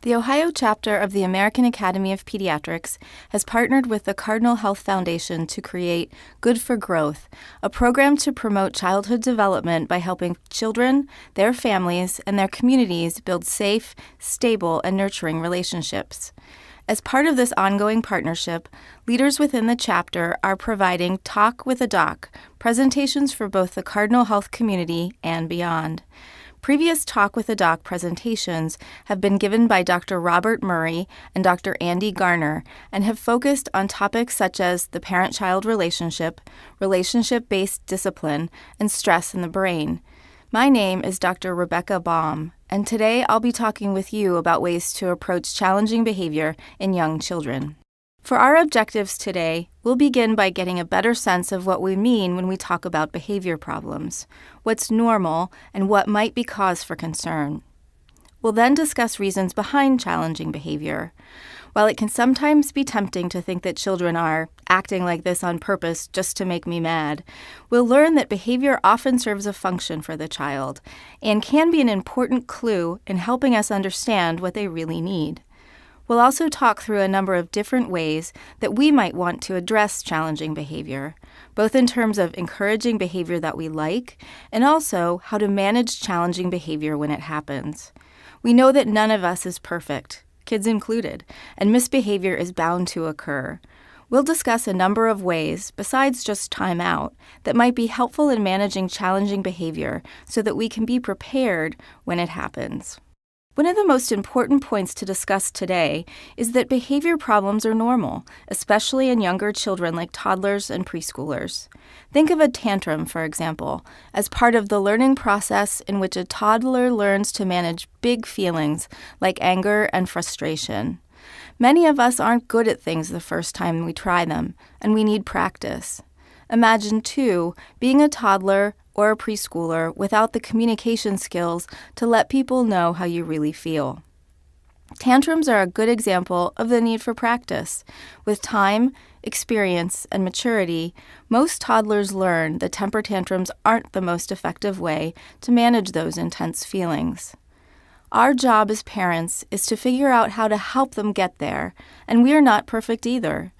The Ohio chapter of the American Academy of Pediatrics has partnered with the Cardinal Health Foundation to create Good for Growth, a program to promote childhood development by helping children, their families, and their communities build safe, stable, and nurturing relationships. As part of this ongoing partnership, leaders within the chapter are providing Talk with a Doc presentations for both the Cardinal Health community and beyond. Previous Talk with a Doc presentations have been given by Dr. Robert Murray and Dr. Andy Garner and have focused on topics such as the parent-child relationship, relationship-based discipline, and stress in the brain. My name is Dr. Rebecca Baum, and today I'll be talking with you about ways to approach challenging behavior in young children. For our objectives today, we'll begin by getting a better sense of what we mean when we talk about behavior problems, what's normal, and what might be cause for concern. We'll then discuss reasons behind challenging behavior. While it can sometimes be tempting to think that children are acting like this on purpose just to make me mad, we'll learn that behavior often serves a function for the child and can be an important clue in helping us understand what they really need. We'll also talk through a number of different ways that we might want to address challenging behavior, both in terms of encouraging behavior that we like and also how to manage challenging behavior when it happens. We know that none of us is perfect, kids included, and misbehavior is bound to occur. We'll discuss a number of ways, besides just time out, that might be helpful in managing challenging behavior so that we can be prepared when it happens. One of the most important points to discuss today is that behavior problems are normal, especially in younger children like toddlers and preschoolers. Think of a tantrum, for example, as part of the learning process in which a toddler learns to manage big feelings like anger and frustration. Many of us aren't good at things the first time we try them, and we need practice. Imagine, too, being a toddler or a preschooler without the communication skills to let people know how you really feel. Tantrums are a good example of the need for practice. With time, experience, and maturity, most toddlers learn that temper tantrums aren't the most effective way to manage those intense feelings. Our job as parents is to figure out how to help them get there, and we are not perfect either.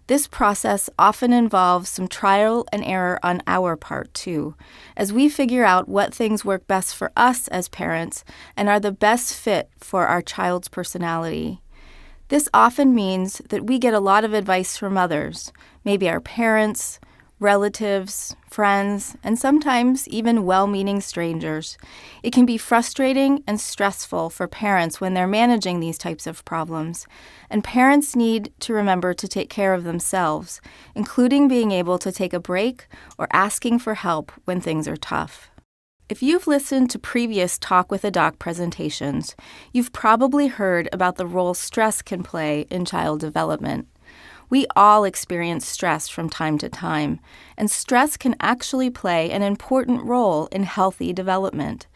This process often involves some trial and error on our part, too, as we figure out what things work best for us as parents and are the best fit for our child's personality. This often means that we get a lot of advice from others, maybe our parents, relatives, friends, and sometimes even well-meaning strangers. It can be frustrating and stressful for parents when they're managing these types of problems, and parents need to remember to take care of themselves, including being able to take a break or asking for help when things are tough. If you've listened to previous Talk with a Doc presentations, you've probably heard about the role stress can play in child development. We all experience stress from time to time, and stress can actually play an important role in healthy development.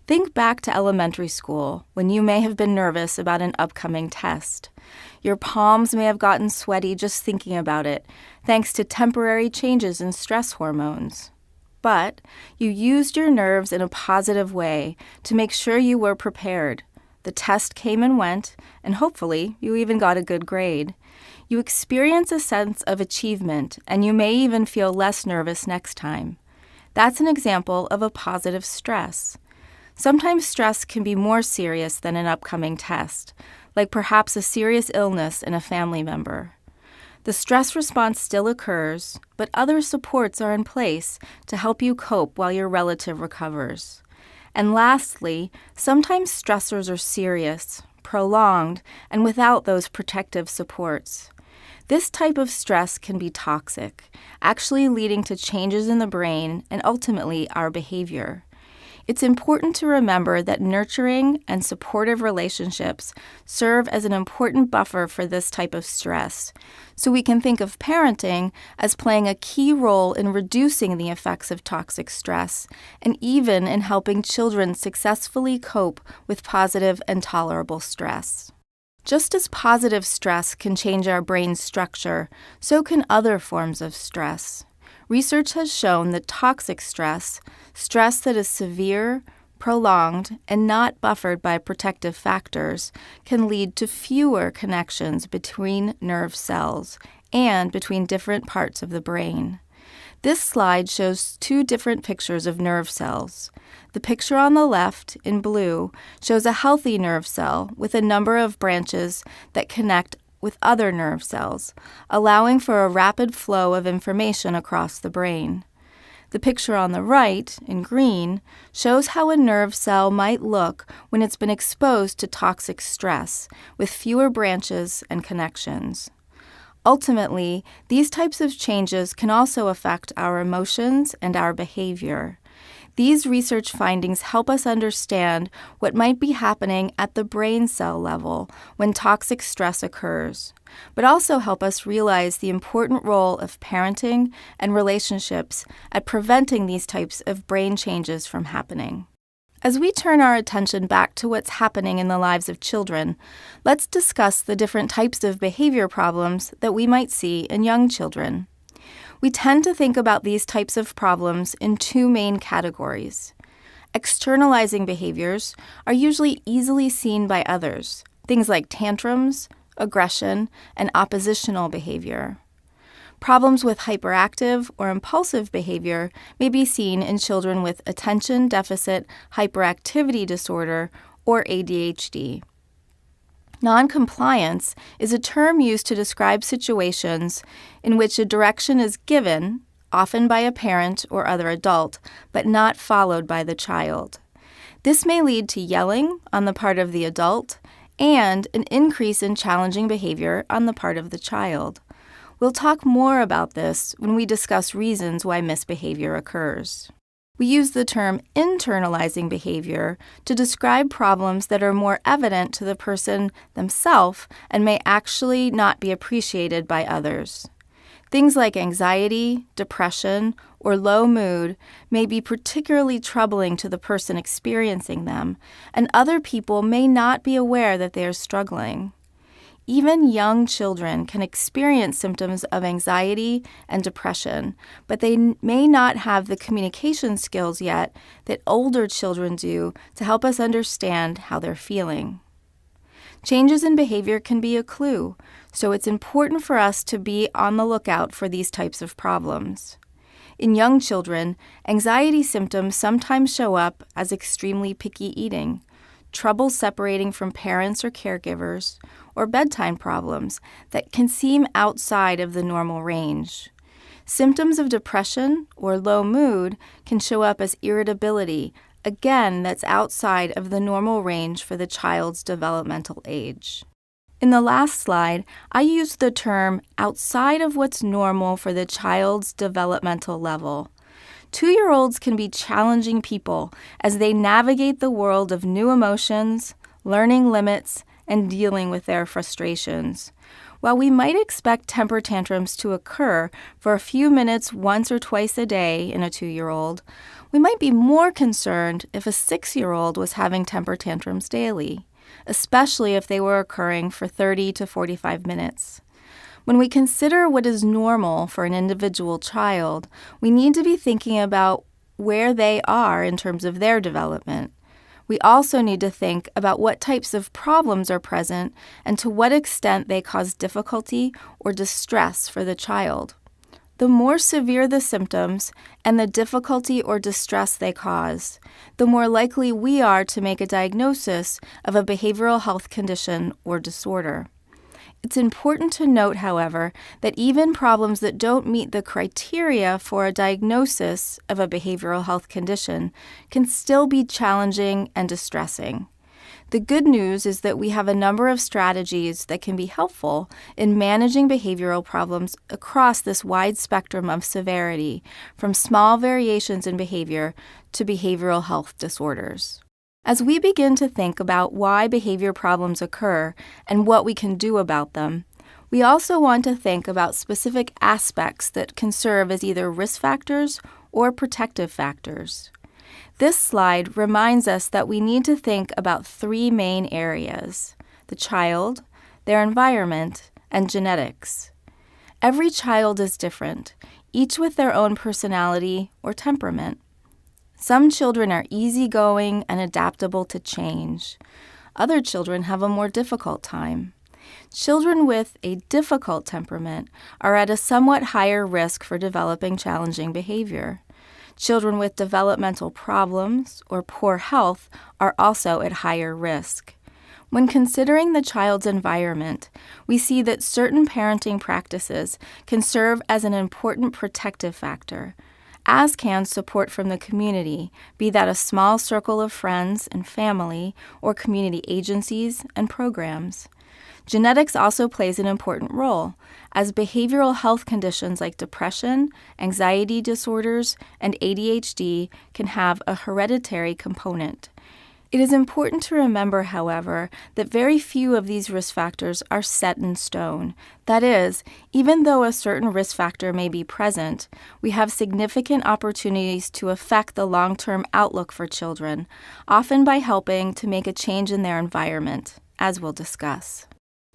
Think back to elementary school, when you may have been nervous about an upcoming test. Your palms may have gotten sweaty just thinking about it, thanks to temporary changes in stress hormones. But you used your nerves in a positive way to make sure you were prepared. The test came and went, and hopefully you even got a good grade. You experience a sense of achievement, and you may even feel less nervous next time. That's an example of a positive stress. Sometimes stress can be more serious than an upcoming test, like perhaps a serious illness in a family member. The stress response still occurs, but other supports are in place to help you cope while your relative recovers. And lastly, sometimes stressors are serious, prolonged, and without those protective supports. This type of stress can be toxic, actually leading to changes in the brain and ultimately our behavior. It's important to remember that nurturing and supportive relationships serve as an important buffer for this type of stress, so we can think of parenting as playing a key role in reducing the effects of toxic stress and even in helping children successfully cope with positive and tolerable stress. Just as positive stress can change our brain's structure, so can other forms of stress. Research has shown that toxic stress, stress that is severe, prolonged, and not buffered by protective factors, can lead to fewer connections between nerve cells and between different parts of the brain. This slide shows two different pictures of nerve cells. The picture on the left, in blue, shows a healthy nerve cell with a number of branches that connect with other nerve cells, allowing for a rapid flow of information across the brain. The picture on the right, in green, shows how a nerve cell might look when it's been exposed to toxic stress, with fewer branches and connections. Ultimately, these types of changes can also affect our emotions and our behavior. These research findings help us understand what might be happening at the brain cell level when toxic stress occurs, but also help us realize the important role of parenting and relationships at preventing these types of brain changes from happening. As we turn our attention back to what's happening in the lives of children, let's discuss the different types of behavior problems that we might see in young children. We tend to think about these types of problems in two main categories. Externalizing behaviors are usually easily seen by others, things like tantrums, aggression, and oppositional behavior. Problems with hyperactive or impulsive behavior may be seen in children with attention deficit hyperactivity disorder, or ADHD. Noncompliance is a term used to describe situations in which a direction is given, often by a parent or other adult, but not followed by the child. This may lead to yelling on the part of the adult and an increase in challenging behavior on the part of the child. We'll talk more about this when we discuss reasons why misbehavior occurs. We use the term internalizing behavior to describe problems that are more evident to the person themselves and may actually not be appreciated by others. Things like anxiety, depression, or low mood may be particularly troubling to the person experiencing them, and other people may not be aware that they are struggling. Even young children can experience symptoms of anxiety and depression, but they may not have the communication skills yet that older children do to help us understand how they're feeling. Changes in behavior can be a clue, so it's important for us to be on the lookout for these types of problems. In young children, anxiety symptoms sometimes show up as extremely picky eating, trouble separating from parents or caregivers, or bedtime problems that can seem outside of the normal range. Symptoms of depression or low mood can show up as irritability, again, that's outside of the normal range for the child's developmental age. In the last slide, I used the term outside of what's normal for the child's developmental level. 2-year-olds can be challenging people as they navigate the world of new emotions, learning limits, and dealing with their frustrations. While we might expect temper tantrums to occur for a few minutes once or twice a day in a 2-year-old, we might be more concerned if a 6-year-old was having temper tantrums daily, especially if they were occurring for 30 to 45 minutes. When we consider what is normal for an individual child, we need to be thinking about where they are in terms of their development. We also need to think about what types of problems are present and to what extent they cause difficulty or distress for the child. The more severe the symptoms and the difficulty or distress they cause, the more likely we are to make a diagnosis of a behavioral health condition or disorder. It's important to note, however, that even problems that don't meet the criteria for a diagnosis of a behavioral health condition can still be challenging and distressing. The good news is that we have a number of strategies that can be helpful in managing behavioral problems across this wide spectrum of severity, from small variations in behavior to behavioral health disorders. As we begin to think about why behavior problems occur and what we can do about them, we also want to think about specific aspects that can serve as either risk factors or protective factors. This slide reminds us that we need to think about 3 main areas: the child, their environment, and genetics. Every child is different, each with their own personality or temperament. Some children are easygoing and adaptable to change. Other children have a more difficult time. Children with a difficult temperament are at a somewhat higher risk for developing challenging behavior. Children with developmental problems or poor health are also at higher risk. When considering the child's environment, we see that certain parenting practices can serve as an important protective factor, as can support from the community, be that a small circle of friends and family or community agencies and programs. Genetics also plays an important role, as behavioral health conditions like depression, anxiety disorders, and ADHD can have a hereditary component. It is important to remember, however, that very few of these risk factors are set in stone. That is, even though a certain risk factor may be present, we have significant opportunities to affect the long-term outlook for children, often by helping to make a change in their environment, as we'll discuss.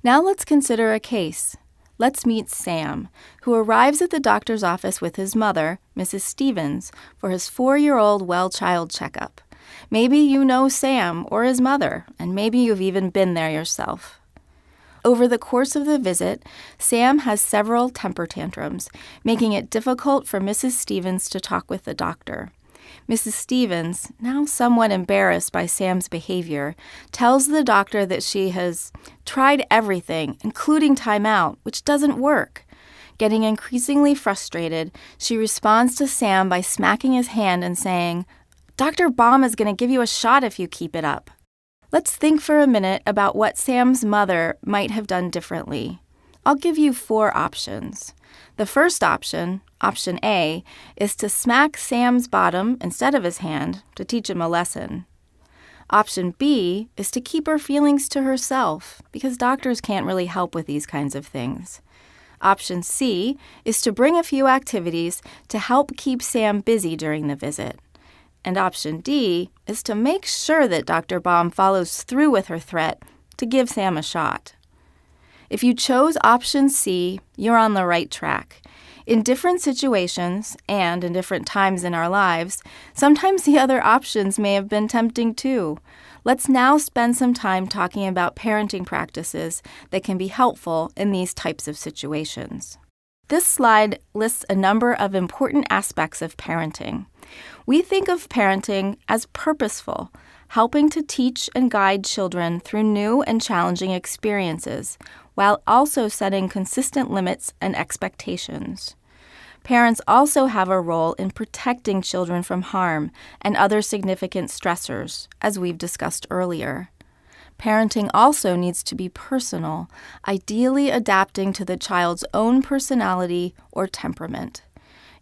Now let's consider a case. Let's meet Sam, who arrives at the doctor's office with his mother, Mrs. Stevens, for his 4-year-old well-child checkup. Maybe you know Sam or his mother, and maybe you've even been there yourself. Over the course of the visit, Sam has several temper tantrums, making it difficult for Mrs. Stevens to talk with the doctor. Mrs. Stevens, now somewhat embarrassed by Sam's behavior, tells the doctor that she has tried everything, including time out, which doesn't work. Getting increasingly frustrated, she responds to Sam by smacking his hand and saying, "Dr. Baum is going to give you a shot if you keep it up." Let's think for a minute about what Sam's mother might have done differently. I'll give you 4 options. The first option, option A, is to smack Sam's bottom instead of his hand to teach him a lesson. Option B is to keep her feelings to herself, because doctors can't really help with these kinds of things. Option C is to bring a few activities to help keep Sam busy during the visit. And option D is to make sure that Dr. Baum follows through with her threat to give Sam a shot. If you chose option C, you're on the right track. In different situations and in different times in our lives, sometimes the other options may have been tempting too. Let's now spend some time talking about parenting practices that can be helpful in these types of situations. This slide lists a number of important aspects of parenting. We think of parenting as purposeful, helping to teach and guide children through new and challenging experiences, while also setting consistent limits and expectations. Parents also have a role in protecting children from harm and other significant stressors, as we've discussed earlier. Parenting also needs to be personal, ideally adapting to the child's own personality or temperament.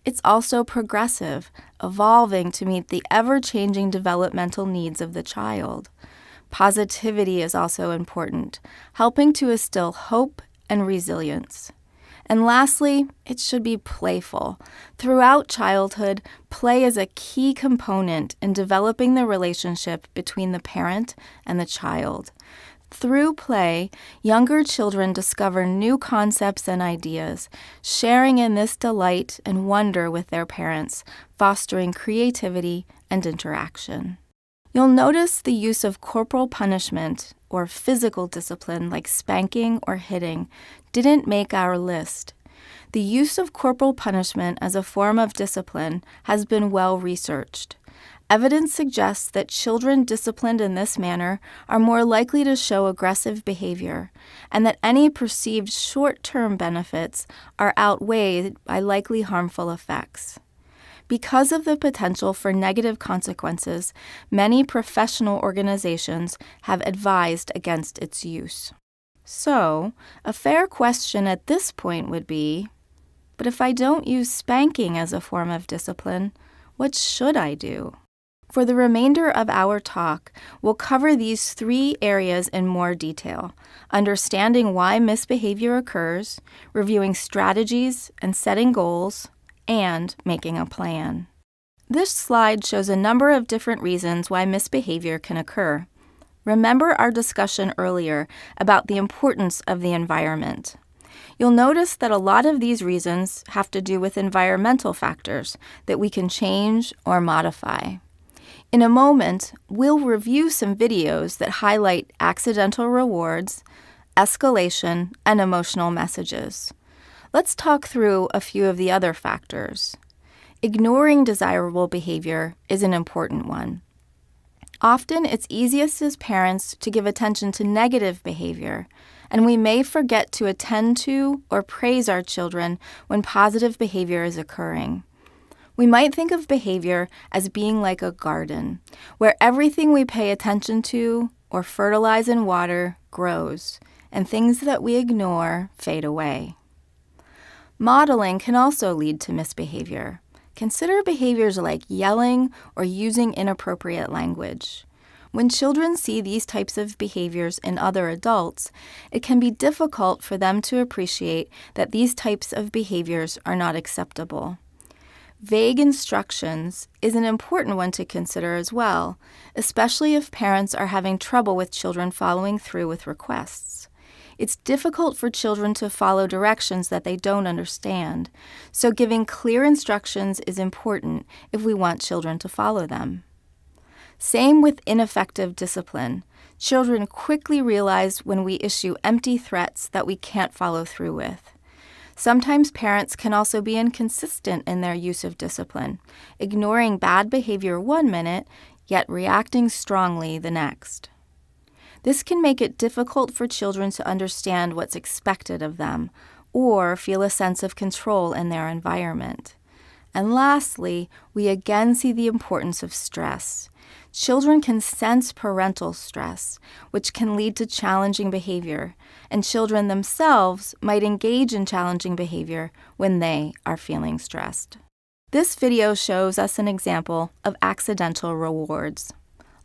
It's also progressive, evolving to meet the ever-changing developmental needs of the child. Positivity is also important, helping to instill hope and resilience. And lastly, it should be playful. Throughout childhood, play is a key component in developing the relationship between the parent and the child. Through play, younger children discover new concepts and ideas, sharing in this delight and wonder with their parents, fostering creativity and interaction. You'll notice the use of corporal punishment or physical discipline like spanking or hitting didn't make our list. The use of corporal punishment as a form of discipline has been well researched. Evidence suggests that children disciplined in this manner are more likely to show aggressive behavior, and that any perceived short-term benefits are outweighed by likely harmful effects. Because of the potential for negative consequences, many professional organizations have advised against its use. So, a fair question at this point would be, but if I don't use spanking as a form of discipline, what should I do? For the remainder of our talk, we'll cover these 3 areas in more detail: understanding why misbehavior occurs, reviewing strategies and setting goals, and making a plan. This slide shows a number of different reasons why misbehavior can occur. Remember our discussion earlier about the importance of the environment. You'll notice that a lot of these reasons have to do with environmental factors that we can change or modify. In a moment, we'll review some videos that highlight accidental rewards, escalation, and emotional messages. Let's talk through a few of the other factors. Ignoring desirable behavior is an important one. Often, it's easiest as parents to give attention to negative behavior, and we may forget to attend to or praise our children when positive behavior is occurring. We might think of behavior as being like a garden, where everything we pay attention to or fertilize and water grows, and things that we ignore fade away. Modeling can also lead to misbehavior. Consider behaviors like yelling or using inappropriate language. When children see these types of behaviors in other adults, it can be difficult for them to appreciate that these types of behaviors are not acceptable. Vague instructions is an important one to consider as well, especially if parents are having trouble with children following through with requests. It's difficult for children to follow directions that they don't understand, so giving clear instructions is important if we want children to follow them. Same with ineffective discipline. Children quickly realize when we issue empty threats that we can't follow through with. Sometimes parents can also be inconsistent in their use of discipline, ignoring bad behavior one minute, yet reacting strongly the next. This can make it difficult for children to understand what's expected of them or feel a sense of control in their environment. And lastly, we again see the importance of stress. Children can sense parental stress, which can lead to challenging behavior, and children themselves might engage in challenging behavior when they are feeling stressed. This video shows us an example of accidental rewards.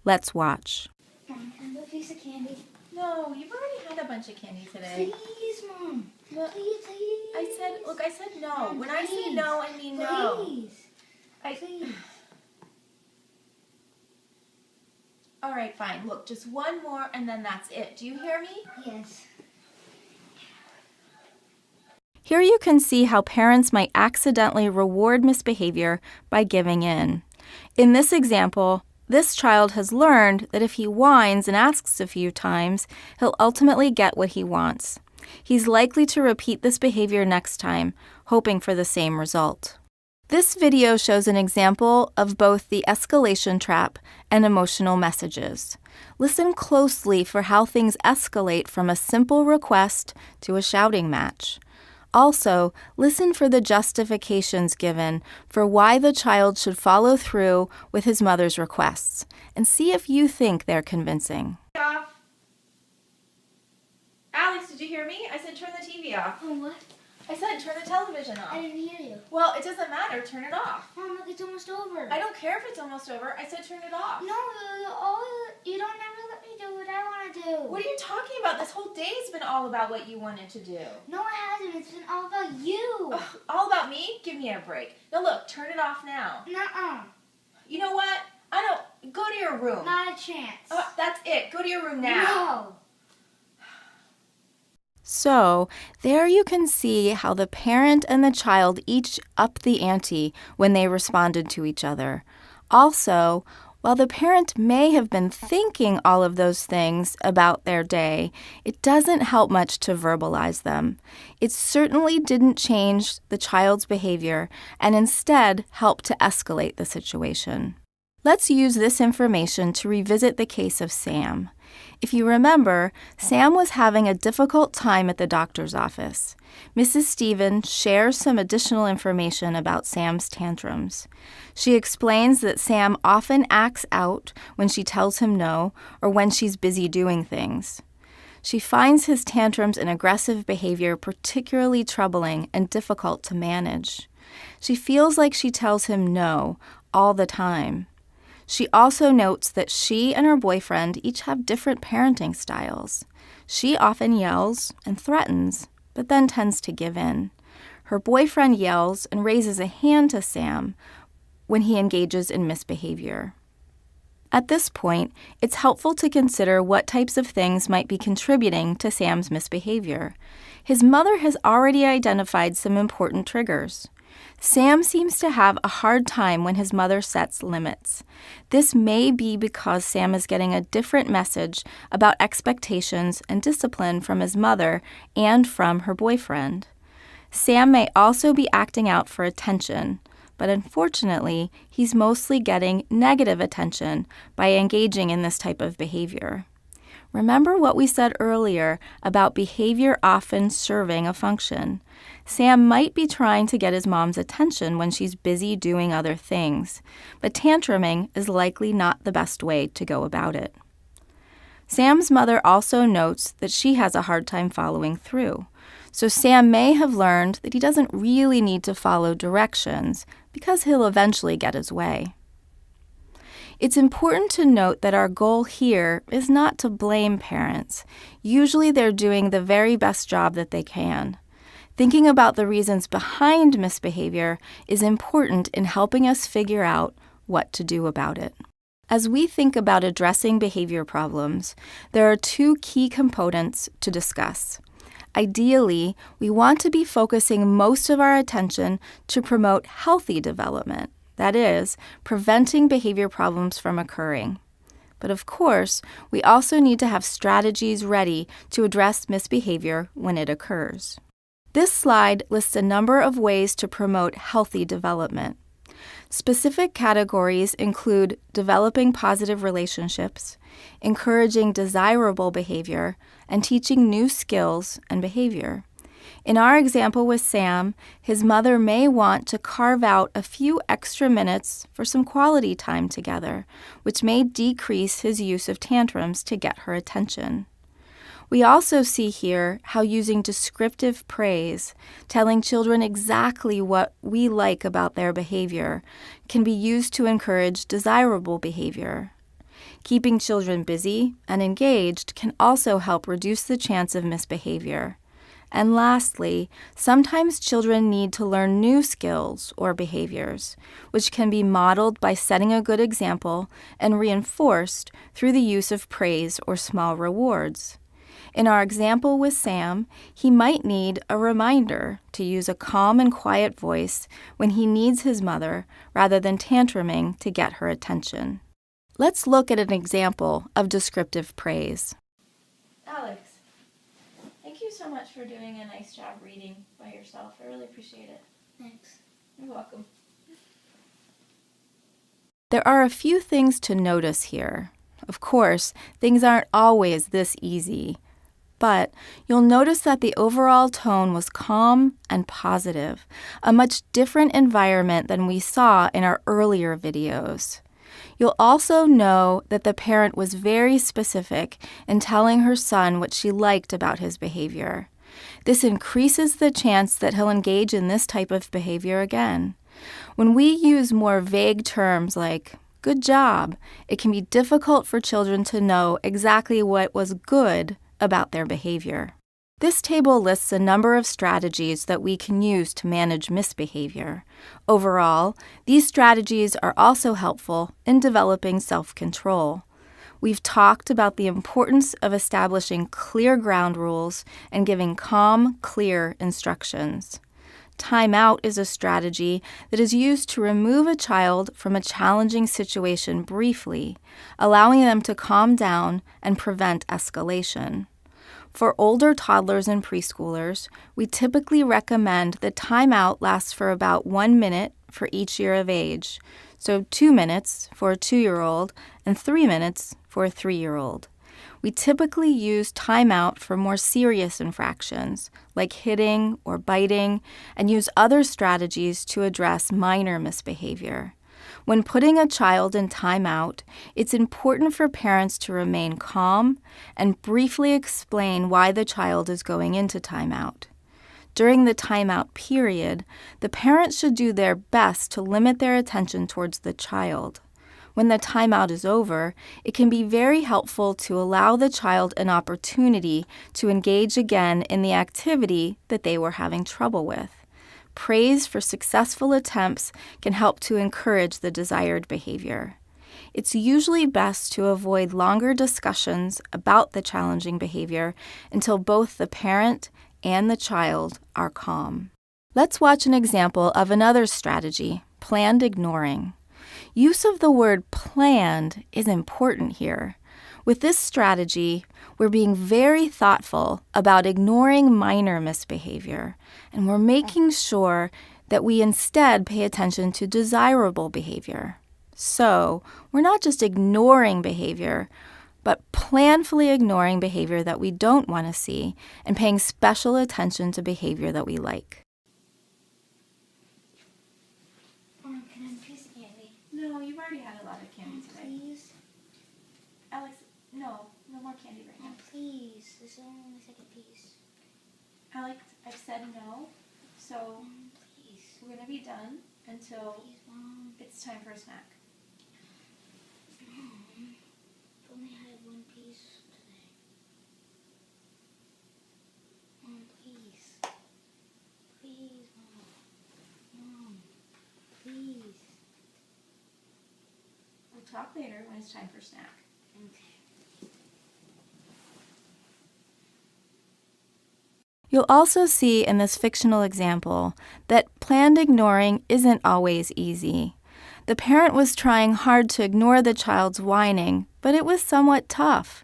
Let's watch. Mom, can I have a piece of candy? No, you've already had a bunch of candy today. Please, Mom. No, Please. I said no. Mom, When I say no, I mean no. Please. All right, fine. Look, just one more and then that's it. Do you hear me? Yes. Here you can see how parents might accidentally reward misbehavior by giving in. In this example, this child has learned that if he whines and asks a few times, he'll ultimately get what he wants. He's likely to repeat this behavior next time, hoping for the same result. This video shows an example of both the escalation trap and emotional messages. Listen closely for how things escalate from a simple request to a shouting match. Also, listen for the justifications given for why the child should follow through with his mother's requests, and see if you think they're convincing. Off. Alex, did you hear me? I said turn the TV off. Oh, what? I said turn the television off. I didn't hear you. Well, it doesn't matter. Turn it off. Mom, look, it's almost over. I don't care if it's almost over. I said turn it off. No, you don't ever let me do what I want to do. What are you talking about? This whole day's been all about what you wanted to do. No, it hasn't. It's been all about you. Ugh, all about me? Give me a break. Now look, turn it off now. Nuh-uh. You know what? I don't. Go to your room. Not a chance. That's it. Go to your room now. No. So, there you can see how the parent and the child each upped the ante when they responded to each other. Also, while the parent may have been thinking all of those things about their day, it doesn't help much to verbalize them. It certainly didn't change the child's behavior and instead helped to escalate the situation. Let's use this information to revisit the case of Sam. If you remember, Sam was having a difficult time at the doctor's office. Mrs. Stevens shares some additional information about Sam's tantrums. She explains that Sam often acts out when she tells him no or when she's busy doing things. She finds his tantrums and aggressive behavior particularly troubling and difficult to manage. She feels like she tells him no all the time. She also notes that she and her boyfriend each have different parenting styles. She often yells and threatens, but then tends to give in. Her boyfriend yells and raises a hand to Sam when he engages in misbehavior. At this point, it's helpful to consider what types of things might be contributing to Sam's misbehavior. His mother has already identified some important triggers. Sam seems to have a hard time when his mother sets limits. This may be because Sam is getting a different message about expectations and discipline from his mother and from her boyfriend. Sam may also be acting out for attention, but unfortunately, he's mostly getting negative attention by engaging in this type of behavior. Remember what we said earlier about behavior often serving a function. Sam might be trying to get his mom's attention when she's busy doing other things, but tantruming is likely not the best way to go about it. Sam's mother also notes that she has a hard time following through, so Sam may have learned that he doesn't really need to follow directions because he'll eventually get his way. It's important to note that our goal here is not to blame parents. Usually they're doing the very best job that they can. Thinking about the reasons behind misbehavior is important in helping us figure out what to do about it. As we think about addressing behavior problems, there are two key components to discuss. Ideally, we want to be focusing most of our attention to promote healthy development. That is, preventing behavior problems from occurring. But of course, we also need to have strategies ready to address misbehavior when it occurs. This slide lists a number of ways to promote healthy development. Specific categories include developing positive relationships, encouraging desirable behavior, and teaching new skills and behavior. In our example with Sam, his mother may want to carve out a few extra minutes for some quality time together, which may decrease his use of tantrums to get her attention. We also see here how using descriptive praise, telling children exactly what we like about their behavior, can be used to encourage desirable behavior. Keeping children busy and engaged can also help reduce the chance of misbehavior. And lastly, sometimes children need to learn new skills or behaviors, which can be modeled by setting a good example and reinforced through the use of praise or small rewards. In our example with Sam, he might need a reminder to use a calm and quiet voice when he needs his mother rather than tantruming to get her attention. Let's look at an example of descriptive praise. Alex, thank you so much for doing a nice job reading by yourself. I really appreciate it. Thanks. You're welcome. There are a few things to notice here. Of course, things aren't always this easy, but you'll notice that the overall tone was calm and positive, a much different environment than we saw in our earlier videos. You'll also know that the parent was very specific in telling her son what she liked about his behavior. This increases the chance that he'll engage in this type of behavior again. When we use more vague terms like good job, it can be difficult for children to know exactly what was good about their behavior. This table lists a number of strategies that we can use to manage misbehavior. Overall, these strategies are also helpful in developing self-control. We've talked about the importance of establishing clear ground rules and giving calm, clear instructions. Time out is a strategy that is used to remove a child from a challenging situation briefly, allowing them to calm down and prevent escalation. For older toddlers and preschoolers, we typically recommend that time out lasts for about 1 minute for each year of age, so 2 minutes for a 2-year-old and 3 minutes for a 3-year-old. We typically use timeout for more serious infractions, like hitting or biting, and use other strategies to address minor misbehavior. When putting a child in timeout, it's important for parents to remain calm and briefly explain why the child is going into timeout. During the timeout period, the parents should do their best to limit their attention towards the child. When the timeout is over, it can be very helpful to allow the child an opportunity to engage again in the activity that they were having trouble with. Praise for successful attempts can help to encourage the desired behavior. It's usually best to avoid longer discussions about the challenging behavior until both the parent and the child are calm. Let's watch an example of another strategy, planned ignoring. Use of the word planned is important here. With this strategy, we're being very thoughtful about ignoring minor misbehavior, and we're making sure that we instead pay attention to desirable behavior. So, we're not just ignoring behavior, but planfully ignoring behavior that we don't want to see and paying special attention to behavior that we like. Can I have a piece of candy? No, you've already had a lot of candy today. Please? Alex, no more candy right now. Please. This is only my second piece. Alex, I've said no, so Please. we're going to be done until Please, Mom. it's time for a snack. I've only had one piece today. Mom, please. Please, Mom. Mom, please. We'll talk later when it's time for snack. Okay. You'll also see in this fictional example that planned ignoring isn't always easy. The parent was trying hard to ignore the child's whining, but it was somewhat tough.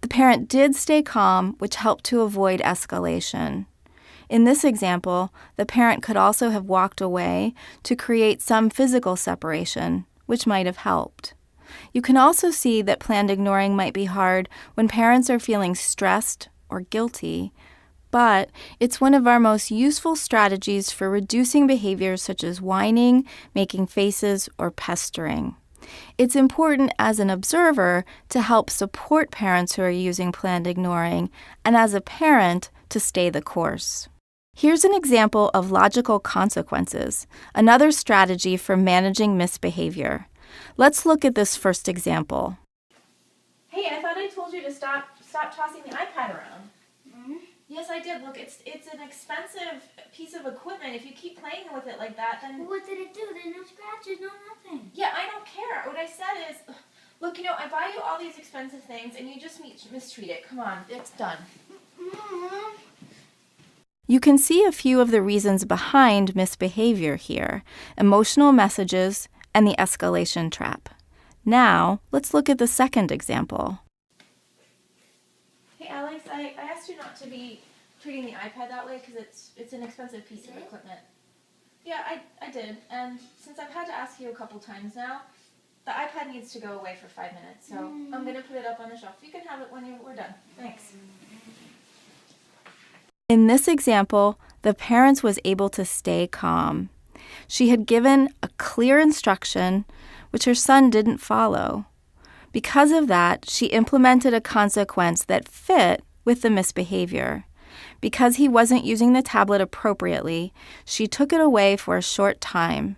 The parent did stay calm, which helped to avoid escalation. In this example, the parent could also have walked away to create some physical separation, which might have helped. You can also see that planned ignoring might be hard when parents are feeling stressed or guilty, but it's one of our most useful strategies for reducing behaviors such as whining, making faces, or pestering. It's important as an observer to help support parents who are using planned ignoring, and as a parent to stay the course. Here's an example of logical consequences, another strategy for managing misbehavior. Let's look at this first example. Hey, I thought I told you to stop tossing the iPad around. Mm-hmm. Yes, I did. Look, it's an expensive piece of equipment. If you keep playing with it like that, then... What did it do? There's no scratches, no nothing. Yeah, I don't care. What I said is, look, I buy you all these expensive things, and you just mistreat it. Come on, it's done. Mom. You can see a few of the reasons behind misbehavior here: emotional messages and the escalation trap. Now, let's look at the second example. Hey, Alex, I asked you not to be treating the iPad that way because it's an expensive piece of equipment. Yeah, I did. And since I've had to ask you a couple times now, the iPad needs to go away for 5 minutes. So I'm going to put it up on the shelf. You can have it when we're done. Thanks. In this example, the parent was able to stay calm. She had given a clear instruction, which her son didn't follow. Because of that, she implemented a consequence that fit with the misbehavior. Because he wasn't using the tablet appropriately, she took it away for a short time.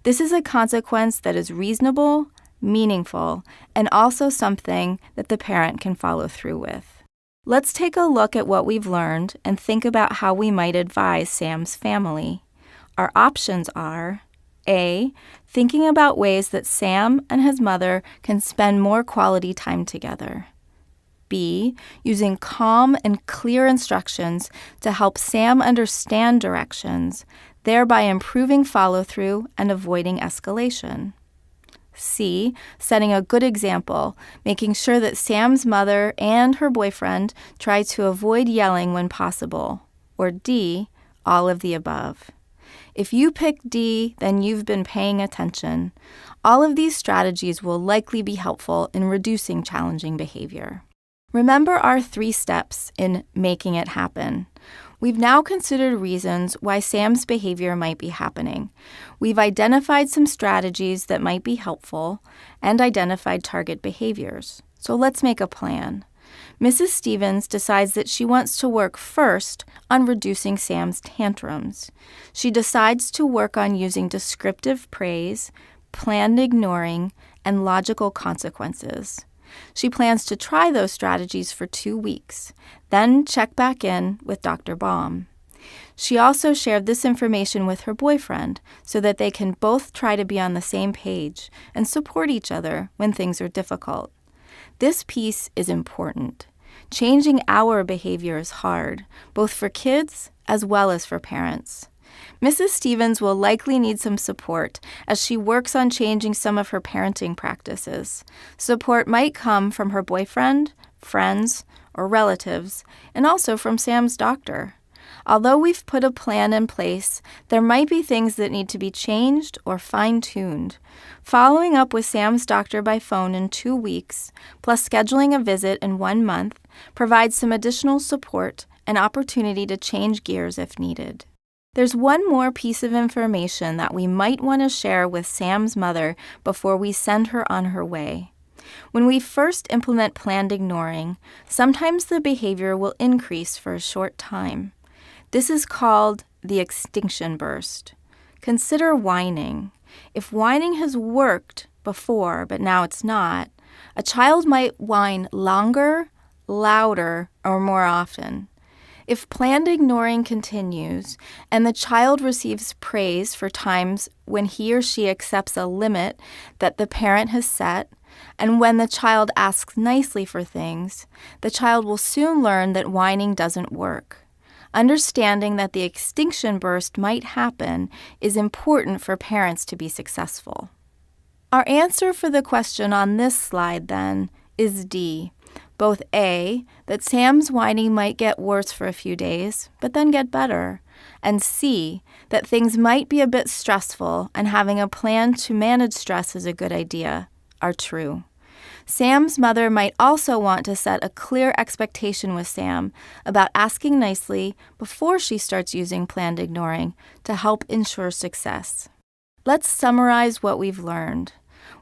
This is a consequence that is reasonable, meaningful, and also something that the parent can follow through with. Let's take a look at what we've learned and think about how we might advise Sam's family. Our options are: A, thinking about ways that Sam and his mother can spend more quality time together. B, using calm and clear instructions to help Sam understand directions, thereby improving follow-through and avoiding escalation. C, setting a good example, making sure that Sam's mother and her boyfriend try to avoid yelling when possible. Or D, all of the above. If you pick D, then you've been paying attention. All of these strategies will likely be helpful in reducing challenging behavior. Remember our 3 steps in making it happen. We've now considered reasons why Sam's behavior might be happening. We've identified some strategies that might be helpful and identified target behaviors. So let's make a plan. Mrs. Stevens decides that she wants to work first on reducing Sam's tantrums. She decides to work on using descriptive praise, planned ignoring, and logical consequences. She plans to try those strategies for 2 weeks, then check back in with Dr. Baum. She also shared this information with her boyfriend so that they can both try to be on the same page and support each other when things are difficult. This piece is important. Changing our behavior is hard, both for kids as well as for parents. Mrs. Stevens will likely need some support as she works on changing some of her parenting practices. Support might come from her boyfriend, friends, or relatives, and also from Sam's doctor. Although we've put a plan in place, there might be things that need to be changed or fine-tuned. Following up with Sam's doctor by phone in 2 weeks, plus scheduling a visit in 1 month, provides some additional support and opportunity to change gears if needed. There's one more piece of information that we might want to share with Sam's mother before we send her on her way. When we first implement planned ignoring, sometimes the behavior will increase for a short time. This is called the extinction burst. Consider whining. If whining has worked before, but now it's not, a child might whine longer, louder, or more often. If planned ignoring continues and the child receives praise for times when he or she accepts a limit that the parent has set, and when the child asks nicely for things, the child will soon learn that whining doesn't work. Understanding that the extinction burst might happen is important for parents to be successful. Our answer for the question on this slide, then, is D. Both A, that Sam's whining might get worse for a few days, but then get better, and C, that things might be a bit stressful and having a plan to manage stress is a good idea, are true. Sam's mother might also want to set a clear expectation with Sam about asking nicely before she starts using planned ignoring to help ensure success. Let's summarize what we've learned.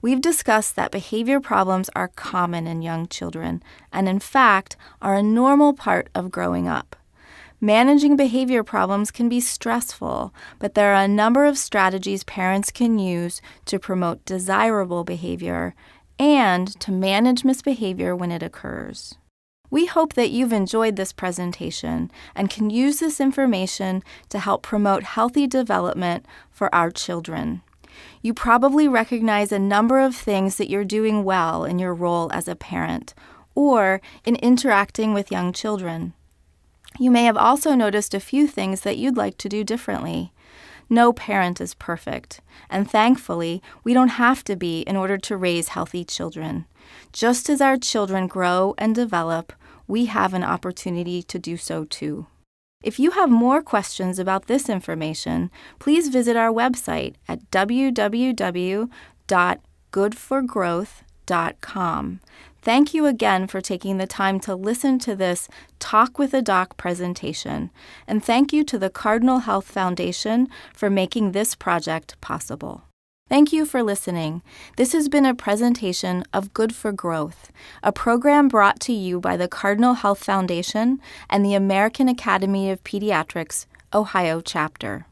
We've discussed that behavior problems are common in young children and, in fact, are a normal part of growing up. Managing behavior problems can be stressful, but there are a number of strategies parents can use to promote desirable behavior and to manage misbehavior when it occurs. We hope that you've enjoyed this presentation and can use this information to help promote healthy development for our children. You probably recognize a number of things that you're doing well in your role as a parent or in interacting with young children. You may have also noticed a few things that you'd like to do differently. No parent is perfect, and thankfully, we don't have to be in order to raise healthy children. Just as our children grow and develop, we have an opportunity to do so too. If you have more questions about this information, please visit our website at www.goodforgrowth.com. Thank you again for taking the time to listen to this Talk with a Doc presentation, and thank you to the Cardinal Health Foundation for making this project possible. Thank you for listening. This has been a presentation of Good for Growth, a program brought to you by the Cardinal Health Foundation and the American Academy of Pediatrics, Ohio chapter.